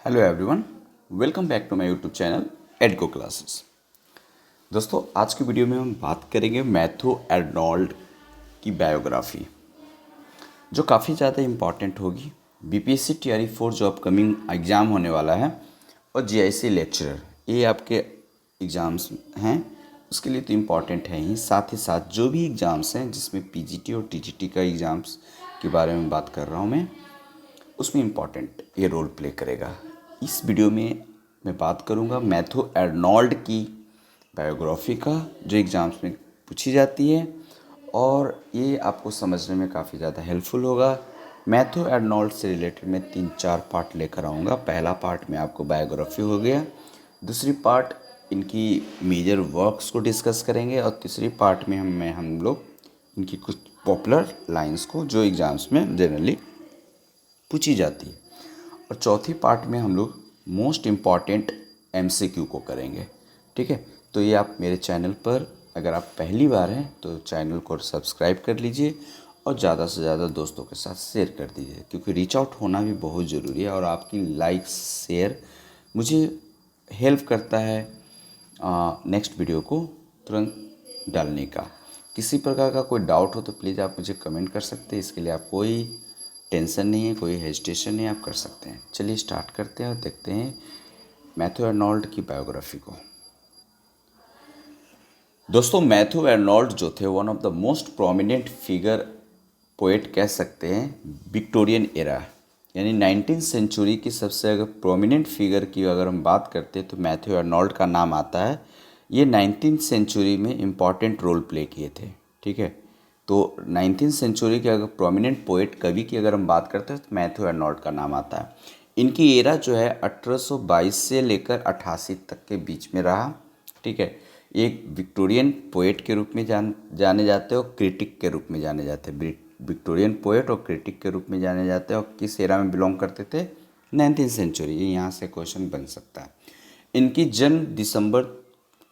Hello everyone, welcome back to my YouTube channel Edco classes. दोस्तों, आज की video में हम बात करेंगे मैथ्यू आर्नोल्ड की बायोग्राफी, जो काफ़ी ज़्यादा इम्पॉर्टेंट होगी। बीपीएससी टीआरई 4 जो अपकमिंग एग्ज़ाम होने वाला है और जीआईसी लेक्चरर, ये आपके एग्ज़ाम्स हैं, उसके लिए तो इम्पॉर्टेंट है ही। साथ ही साथ जो भी एग्ज़ाम्स हैं जिसमें पीजीटी और टीजीटी का एग्ज़ाम्स के बारे में बात कर रहा हूँ मैं, उसमें इम्पॉर्टेंट ये रोल प्ले करेगा। इस वीडियो में मैं बात करूंगा मैथ्यू आर्नोल्ड की बायोग्राफी का, जो एग्ज़ाम्स में पूछी जाती है, और ये आपको समझने में काफ़ी ज़्यादा हेल्पफुल होगा। मैथ्यू आर्नोल्ड से रिलेटेड मैं 3-4 पार्ट लेकर आऊँगा। पहला पार्ट में आपको बायोग्राफी हो गया, दूसरी पार्ट इनकी मेजर वर्क्स को डिस्कस करेंगे, और तीसरी पार्ट में हम लोग इनकी कुछ पॉपुलर लाइंस को जो एग्ज़ाम्स में जनरली पूछी जाती है, और चौथी पार्ट में हम लोग मोस्ट इम्पॉर्टेंट एमसीक्यू को करेंगे। ठीक है, तो ये आप मेरे चैनल पर अगर आप पहली बार हैं तो चैनल को सब्सक्राइब कर लीजिए और ज़्यादा से ज़्यादा दोस्तों के साथ शेयर कर दीजिए, क्योंकि रीच आउट होना भी बहुत ज़रूरी है, और आपकी लाइक शेयर मुझे हेल्प करता है नेक्स्ट वीडियो को तुरंत डालने का। किसी प्रकार का कोई डाउट हो तो प्लीज़ आप मुझे कमेंट कर सकते हैं। इसके लिए आप कोई टेंशन नहीं है, कोई हेजिटेशन नहीं, आप कर सकते हैं। चलिए स्टार्ट करते हैं और देखते हैं मैथ्यू आर्नोल्ड की बायोग्राफी को। दोस्तों, मैथ्यू आर्नोल्ड जो थे one of the most prominent figure, poet कह सकते हैं विक्टोरियन एरा, यानी 19th सेंचुरी की सबसे अगर प्रोमिनेंट फिगर की अगर हम बात करते हैं तो मैथ्यू आर्नोल्ड का नाम आता है। ये 19th सेंचुरी में इम्पॉर्टेंट रोल प्ले किए थे। ठीक है, तो 19th सेंचुरी के अगर प्रोमिनेंट पोएट कवि की अगर हम बात करते हैं तो मैथ्यू आर्नोल्ड का नाम आता है। इनकी एरा जो है 1822 से लेकर 88 तक के बीच में रहा। ठीक है, एक विक्टोरियन पोएट के रूप में जाने जाते हैं और क्रिटिक के रूप में जाने जाते हैं। विक्टोरियन पोएट और क्रिटिक के रूप में जाने जाते हैं, और किस एरा में बिलोंग करते थे? 19th century. ये यहाँ से क्वेश्चन बन सकता है। इनकी जन्म दिसंबर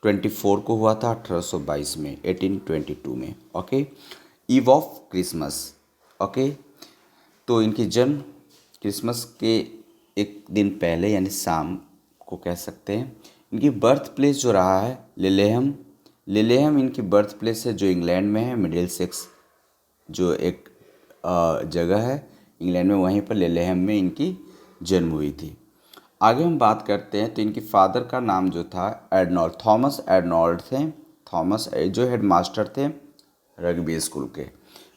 24 को हुआ था 1822 में, 1822 में। Okay, eve of Christmas. Okay, तो इनकी जन्म क्रिसमस के एक दिन पहले यानी शाम को कह सकते हैं। इनकी बर्थ प्लेस जो रहा है लिलेहम, लिलेहम इनकी बर्थ प्लेस है, जो इंग्लैंड में है। मिडिलसेक्स जो एक जगह है इंग्लैंड में, वहीं पर लिलेहम में इनकी जन्म हुई थी। आगे हम बात करते हैं तो इनके फादर का नाम जो था एर्नोल्ड, थॉमस एर्नोल्ड थे। थॉमस जो हेडमास्टर थे रग्बी स्कूल के।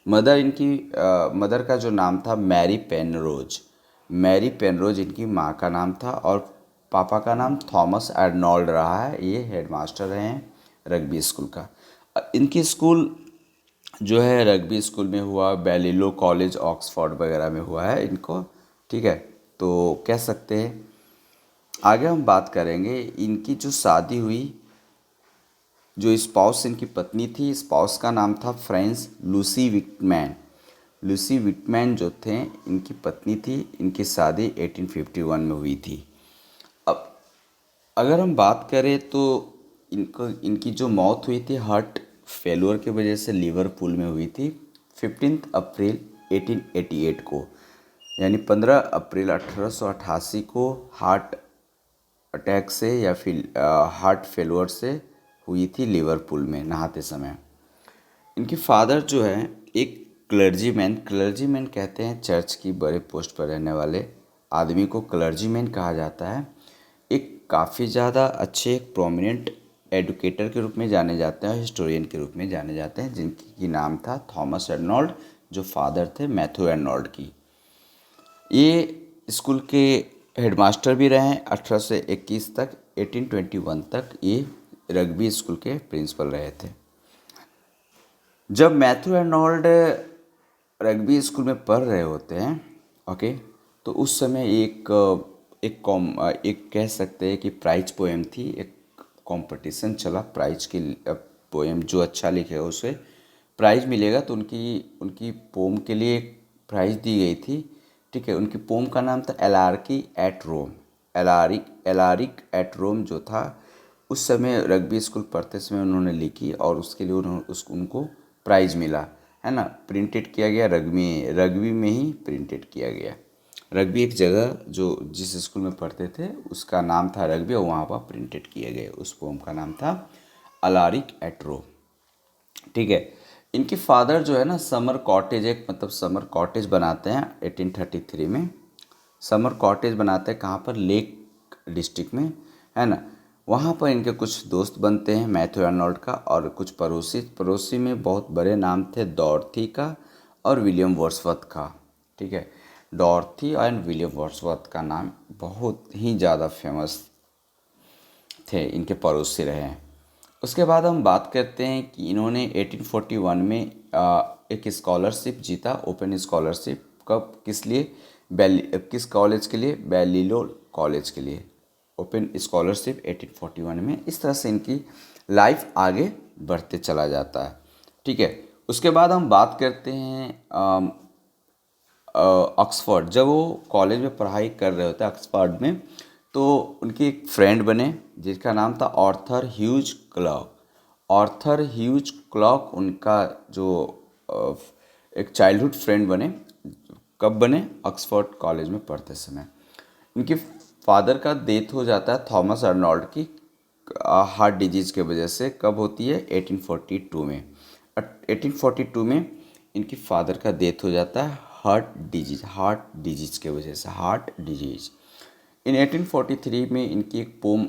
मदर इनकी मदर का जो नाम था मैरी पेनरोज, मैरी पेनरोज इनकी माँ का नाम था, और पापा का नाम थॉमस एर्नोल्ड रहा है। ये हेडमास्टर रहे हैं रग्बी स्कूल का। इनकी स्कूल जो है रग्बी स्कूल में हुआ, बेलिलो कॉलेज ऑक्सफोर्ड वगैरह में हुआ है इनको। ठीक है, तो कह सकते हैं। आगे हम बात करेंगे इनकी जो शादी हुई, जो स्पाउस इनकी पत्नी थी, स्पाउस का नाम था फ्रेंस लूसी विटमैन। लूसी विटमैन जो थे इनकी पत्नी थी। इनकी शादी 1851 में हुई थी। अब अगर हम बात करें तो इनकी जो मौत हुई थी हार्ट फेल्योर की वजह से लिवरपूल में हुई थी 15 अप्रैल 1888 को, यानी 15 अप्रैल 1888 को हार्ट अटैक से या फिर हार्ट फेल्योर से हुई थी लिवरपूल में नहाते समय। इनके फादर जो है एक क्लर्जीमैन कहते हैं चर्च की बड़े पोस्ट पर रहने वाले आदमी को क्लर्जीमैन कहा जाता है। एक काफ़ी ज़्यादा अच्छे प्रोमिनेंट एडुकेटर के रूप में जाने जाते हैं, हिस्टोरियन के रूप में जाने जाते हैं, जिनकी नाम था थॉमस आर्नोल्ड, जो फादर थे मैथ्यू आर्नोल्ड की। ये स्कूल के हेडमास्टर भी रहे 1821 तक, 1821 तक ये रग्बी स्कूल के प्रिंसिपल रहे थे। जब मैथ्यू आर्नोल्ड रग्बी स्कूल में पढ़ रहे होते हैं, ओके, तो उस समय एक कह सकते हैं कि प्राइज पोएम थी, एक कंपटीशन चला प्राइज की। पोएम जो अच्छा लिखे उसे प्राइज मिलेगा, तो उनकी पोम के लिए एक प्राइज दी गई थी। ठीक है, उनकी पोम का नाम था एलार्की एट रोम। एलारिक एट रोम जो था, उस समय रग्बी स्कूल पढ़ते समय उन्होंने लिखी, और उसके लिए उनको प्राइज़ मिला, है ना। प्रिंटेड किया गया रग्बी में ही प्रिंटेड किया गया। रग्बी एक जगह जो जिस स्कूल में पढ़ते थे उसका नाम था रग्बी, और वहाँ पर प्रिंटेड किए गए। उस पोम का नाम था अलारिक एट्रो। ठीक है। इनके फादर जो है ना समर कॉटेज, एक मतलब समर कॉटेज बनाते हैं 1833 में। समर कॉटेज बनाते हैं कहाँ पर, लेक डिस्ट्रिक्ट में, है ना। वहाँ पर इनके कुछ दोस्त बनते हैं मैथ्यू आर्नोल्ड का, और कुछ पड़ोसी में बहुत बड़े नाम थे डॉर्थी का और विलियम वर्ड्सवर्थ का। ठीक है। डॉर्थी एंड विलियम वर्ड्सवर्थ का नाम बहुत ही ज़्यादा फेमस थे, इनके पड़ोसी रहे हैं। उसके बाद हम बात करते हैं कि इन्होंने 1841 में एक स्कॉलरशिप जीता, ओपन स्कॉलरशिप। कब, किस लिए, किस कॉलेज के लिए, बैलिलो कॉलेज के लिए ओपन स्कॉलरशिप 1841 में। इस तरह से इनकी लाइफ आगे बढ़ते चला जाता है। ठीक है। उसके बाद हम बात करते हैं ऑक्सफोर्ड। जब वो कॉलेज में पढ़ाई कर रहे होते हैं ऑक्सफोर्ड में, तो उनके एक फ्रेंड बने जिसका नाम था Arthur Hugh Clough. Arthur Hugh Clough उनका जो एक चाइल्डहुड फ्रेंड बने। कब बने, ऑक्सफोर्ड कॉलेज में पढ़ते समय। इनके फादर का डेथ हो जाता है थॉमस अर्नोल्ड की हार्ट डिजीज़ के वजह से। कब होती है, 1842 में। 1842 में इनकी फादर का डेथ हो जाता है हार्ट डिजीज़ के वजह से, हार्ट डिजीज़। इन 1843 में इनकी एक पोम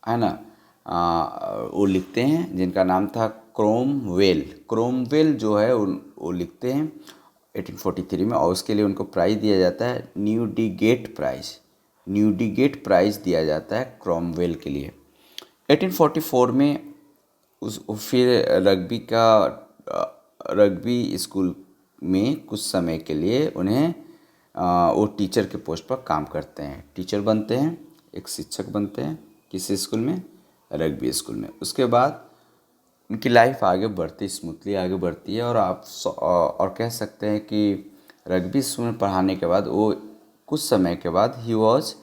है ना, वो लिखते हैं जिनका नाम था क्रोमवेल जो है वो लिखते हैं 1843 में, और उसके लिए उनको प्राइज़ दिया जाता है न्यूडिगेट प्राइज़ दिया जाता है क्रोमवेल के लिए। 1844 में फिर रग्बी स्कूल में कुछ समय के लिए उन्हें वो टीचर के पोस्ट पर काम करते हैं, टीचर बनते हैं, एक शिक्षक बनते हैं किसी स्कूल में, रग्बी स्कूल में। उसके बाद उनकी लाइफ आगे बढ़ती, स्मूथली आगे बढ़ती है। और कह सकते हैं कि रग्बी स्कूल में पढ़ाने के बाद वो कुछ समय के बाद he was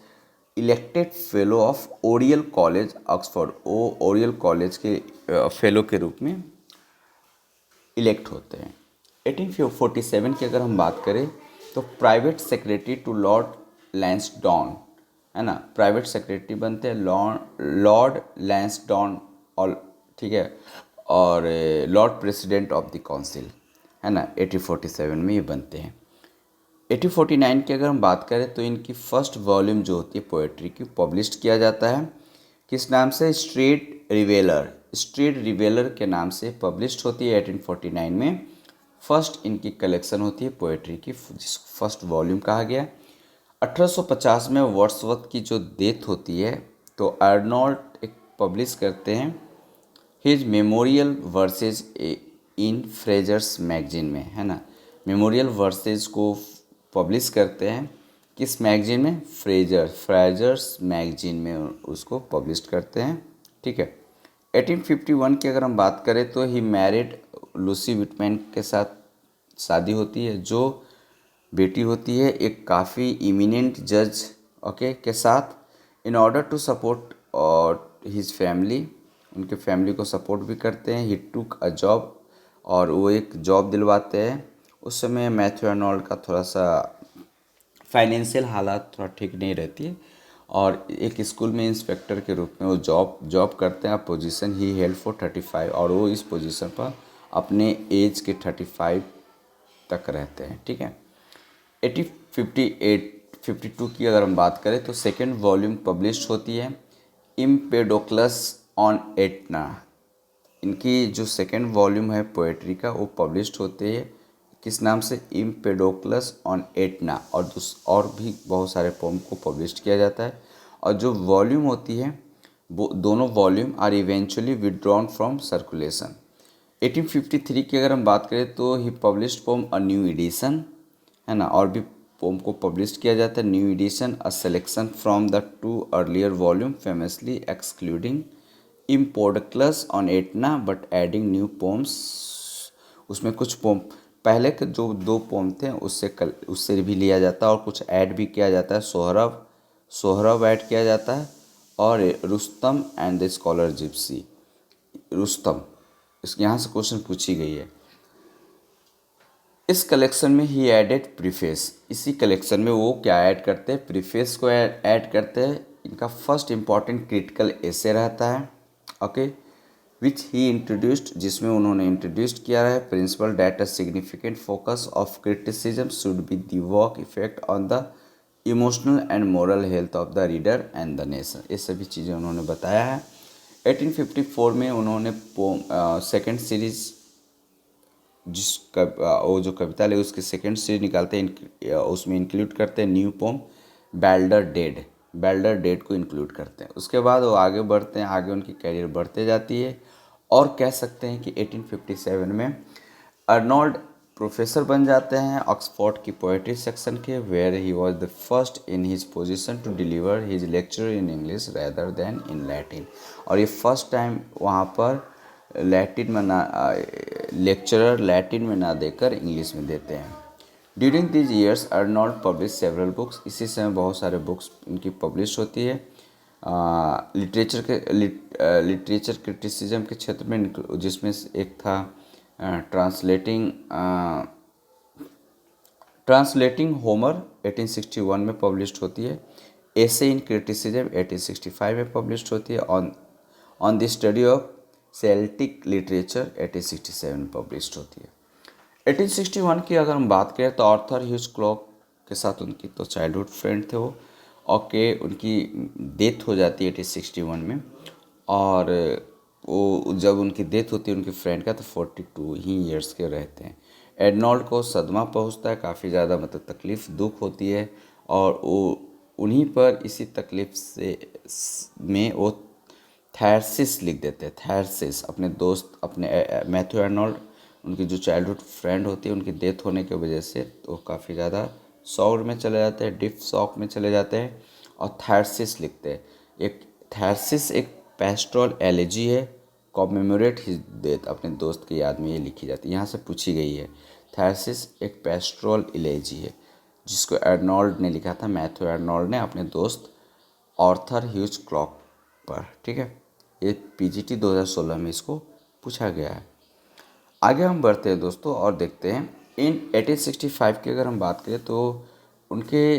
elected fellow of Oryol college Oxford. वो ओरियल कॉलेज के फेलो के रूप में इलेक्ट होते हैं। 1847 की अगर हम बात करें तो private secretary to Lord Lansdowne, है ना, प्राइवेट सेक्रेटरी बनते हैं लॉर्ड लैंसडॉन, और ठीक है, और Lord president of the council, है ना, 1847 में ये बनते हैं। 1849 की अगर हम बात करें तो इनकी फर्स्ट वॉल्यूम जो होती है पोएट्री की पब्लिश किया जाता है, किस नाम से, स्ट्रीट रिवेलर के नाम से पब्लिश होती है 1849 में। फर्स्ट इनकी कलेक्शन होती है पोएट्री की, जिसको फर्स्ट वॉल्यूम कहा गया। 1850 में वर्ड्सवर्थ की जो डेथ होती है तो आर्नोल्ड एक पब्लिश करते हैं हिज मेमोरियल वर्सेस इन फ्रेजर्स मैगजीन में, है ना। मेमोरियल वर्सेस को पब्लिश करते हैं किस मैगजीन में, फ्रेजर्स मैगजीन में उसको पब्लिश करते हैं। ठीक है। 1851 की अगर हम बात करें तो ही मैरिड लूसी विटमैन के साथ शादी होती है, जो बेटी होती है एक काफ़ी इमिनेंट जज ओके के साथ। इन ऑर्डर टू सपोर्ट और हिज फैमिली, उनके फैमिली को सपोर्ट भी करते हैं। ही टुक अ जॉब, और वो एक जॉब दिलवाते हैं। उस समय मैथ्यू आर्नोल्ड का थोड़ा सा फाइनेंशियल हालात थोड़ा ठीक नहीं रहती है, और एक स्कूल में इंस्पेक्टर के रूप में वो जॉब करते हैं। पोजीशन ही हेल्ड फॉर 35, और वो इस पोजीशन पर अपने एज के 35 तक रहते हैं। ठीक है। 1852 की अगर हम बात करें तो सेकेंड वॉल्यूम पब्लिश होती है इम्पेडोक्लस ऑन एटना। इनकी जो सेकेंड वॉल्यूम है पोएट्री का वो पब्लिश्ड होते हैं किस नाम से, इम्पेडोक्लस ऑन एटना, और भी बहुत सारे पोम को पब्लिश किया जाता है। और जो वॉल्यूम होती है वो दोनों volume are eventually withdrawn from circulation. 1853 की अगर हम बात करें तो ही published poem a new edition, है ना, और भी पोम को पब्लिश किया जाता है new edition, a selection from the 2 earlier volume famously excluding Empedocles on Etna but adding new poems. उसमें कुछ पोम पहले के जो 2 पोम थे उससे भी लिया जाता है, और कुछ ऐड भी किया जाता है। सोहरब ऐड किया जाता है, और Rustam and the scholar Gypsy. Rustam, इसके यहाँ से क्वेश्चन पूछी गई है। इस कलेक्शन में ही एडेड प्रीफेस, इसी कलेक्शन में वो क्या ऐड करते हैं, प्रीफेस को ऐड करते हैं। इनका फर्स्ट इम्पॉर्टेंट क्रिटिकल एसे रहता है, ओके, विच ही इंट्रोड्यूस्ड, जिसमें उन्होंने इंट्रोड्यूस किया है principal that a significant focus of criticism should be the work effect on the emotional and moral health of the reader and the nation. ये सभी चीज़ें उन्होंने बताया है। 1854 में उन्होंने सेकेंड सीरीज, वो जो कविता ले उसकी सेकेंड सीरीज निकालते हैं, उसमें इंक्लूड करते हैं न्यू पोम बेल्डर डेड को इंक्लूड करते हैं। उसके बाद वो आगे बढ़ते हैं, आगे उनकी कैरियर बढ़ते जाती है और कह सकते हैं कि 1857 में अर्नोल्ड प्रोफेसर बन जाते हैं ऑक्सफोर्ड की पोएट्री सेक्शन के, where he was the first in his position to deliver his lecture in English rather than in Latin. और ये फर्स्ट टाइम वहाँ पर लैटिन में ना लेक्चरर लैटिन में ना देकर इंग्लिश में देते हैं। During this years Arnold publish several books, इसी समय बहुत सारे बुक्स इनकी पब्लिश होती है लिटरेचर क्रिटिसिज्म के क्षेत्र में, जिसमें एक था ट्रांसलेटिंग होमर 1861 में पब्लिश्ड होती है। एसे इन क्रिटिसिज्म 1865 में पब्लिश्ड होती है। On the study of Celtic literature 1867 में पब्लिश्ड होती है। 1861 की अगर हम बात करें तो आर्थर ह्यूज क्लॉक के साथ उनकी तो चाइल्डहुड फ्रेंड थे वो, ओके, उनकी डेथ हो जाती है 1861 में। और वो जब उनकी डेथ होती है उनकी फ्रेंड का तो 42 ही ईयर्स के रहते हैं। एडनॉल्ड को सदमा पहुंचता है, काफ़ी ज़्यादा मतलब तकलीफ़ दुख होती है और वो उन्हीं पर इसी तकलीफ़ से में वो थैरसिस लिख देते हैं। थैरसिस अपने दोस्त अपने मैथ्यू अर्नोल्ड, उनकी जो चाइल्डहुड फ्रेंड होती है, उनकी डेथ होने की वजह से तो काफ़ी ज़्यादा शॉक में चले जाते हैं, डीप शॉक में चले जाते हैं और थैरसिस लिखते हैं। एक थैरसिस एक पेस्ट्रोल एलेजी है, कॉमेमोरेट हिज डेथ, अपने दोस्त की याद में ये लिखी जाती है। यहाँ से पूछी गई है, थैरसिस एक पेस्ट्रोल एलेजी है जिसको अर्नोल्ड ने लिखा था, मैथ्यू अर्नोल्ड ने अपने दोस्त आर्थर ह्यूज क्लॉक पर, ठीक है। ये पीजीटी 2016 में इसको पूछा गया है। आगे हम बढ़ते हैं दोस्तों और देखते हैं इन 1865 की अगर हम बात करें तो उनके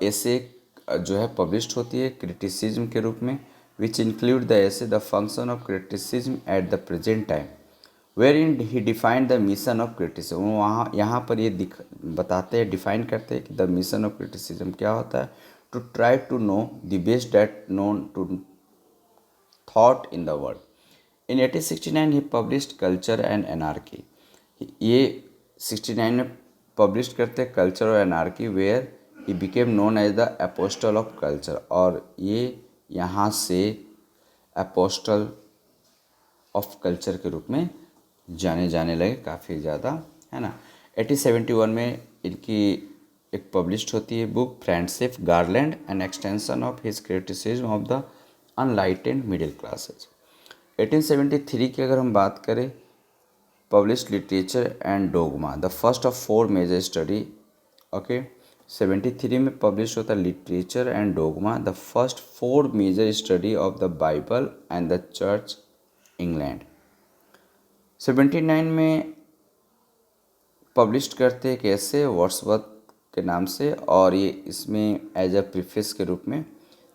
ऐसे जो है पब्लिश्ड होती है क्रिटिसिज्म के रूप में, which include the essay the function of criticism at the present time, wherein he defined the mission of criticism. वहाँ यहाँ पर ये बताते हैं, डिफाइन करते हैं कि द मिशन ऑफ क्रिटिसिज्म क्या होता है, to try to know the best that known to thought in the world. In 1869 he published culture and anarchy. ये 69 में पब्लिश करते कल्चर और anarchy, where he became known as the apostle of culture. और ये यहाँ से apostle of culture के रूप में जाने जाने लगे काफ़ी ज़्यादा, है ना। 1871 में इनकी एक पब्लिश्ड होती है book friendship garland an extension of his criticism of the enlightened middle classes. 1873 की अगर हम बात करें, published literature and dogma the first of 4 major study, okay. 73 में पब्लिश होता है literature and dogma the first 4 major study of the Bible and the church England. 79 में published करते हैं कैसे, वर्ड्सवर्थ के नाम से, और ये इसमें एज अ प्रीफेस के रूप में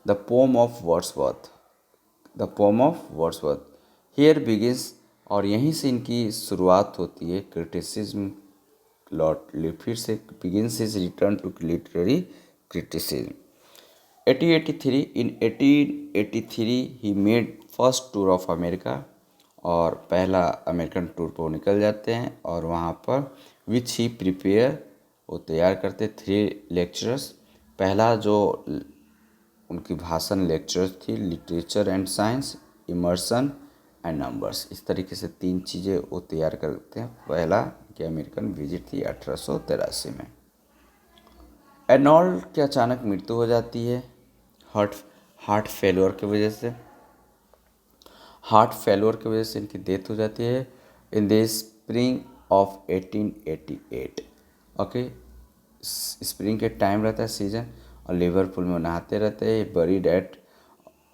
the pome of Wordsworth, the pome of Wordsworth here begins, और यहीं से इनकी शुरुआत होती है क्रिटिसिज्म फिर से begins is return to literary criticism. 1883 he made first tour of America, और पहला अमेरिकन टूर पर वो निकल जाते हैं और वहाँ पर विच ही प्रिपेयर वो तैयार करते 3 लेक्चरर्स। पहला जो उनकी भाषण लेक्चर्स थी literature and science, Emerson and numbers, इस तरीके से 3 चीज़ें वो तैयार करते हैं। पहला कि अमेरिकन विजिट थी 1883 में। अर्नोल्ड की अचानक मृत्यु हो जाती है हार्ट फेल्योर की वजह से। हार्ट फेल्योर की वजह से इनकी डेथ हो जाती है in the spring of 1888, okay. Spring के टाइम रहता है सीजन, और लिवरपूल में नहाते रहते हैं बरीड एट,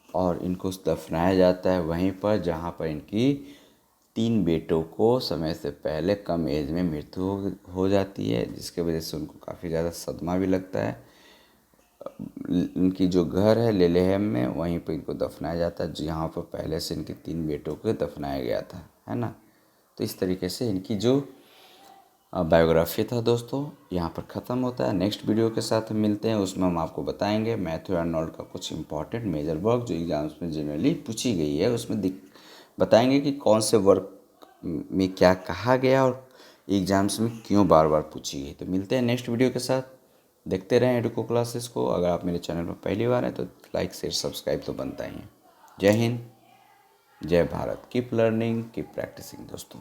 और इनको दफनाया जाता है वहीं पर जहाँ पर इनकी 3 बेटों को समय से पहले कम एज में मृत्यु हो जाती है, जिसके वजह से उनको काफ़ी ज़्यादा सदमा भी लगता है। इनकी जो घर है लेलेहम में, वहीं पर इनको दफनाया जाता है, जहाँ पर पहले से इनके 3 बेटों को दफनाया गया था, है ना। तो इस तरीके से इनकी जो बायोग्राफी था दोस्तों यहाँ पर ख़त्म होता है। नेक्स्ट वीडियो के साथ हम मिलते हैं, उसमें हम आपको बताएंगे मैथ्यू आर्नोल्ड का कुछ इंपॉर्टेंट मेजर वर्क जो एग्जाम्स में जनरली पूछी गई है, उसमें बताएंगे कि कौन से वर्क में क्या कहा गया और एग्जाम्स में क्यों बार बार पूछी गई। तो मिलते हैं नेक्स्ट वीडियो के साथ, देखते रहें एडुको क्लासेस को। अगर आप मेरे चैनल पर पहली बार हैं तो लाइक शेयर सब्सक्राइब तो बनता ही है। जय हिंद, जय Bharat, keep learning keep practicing दोस्तों।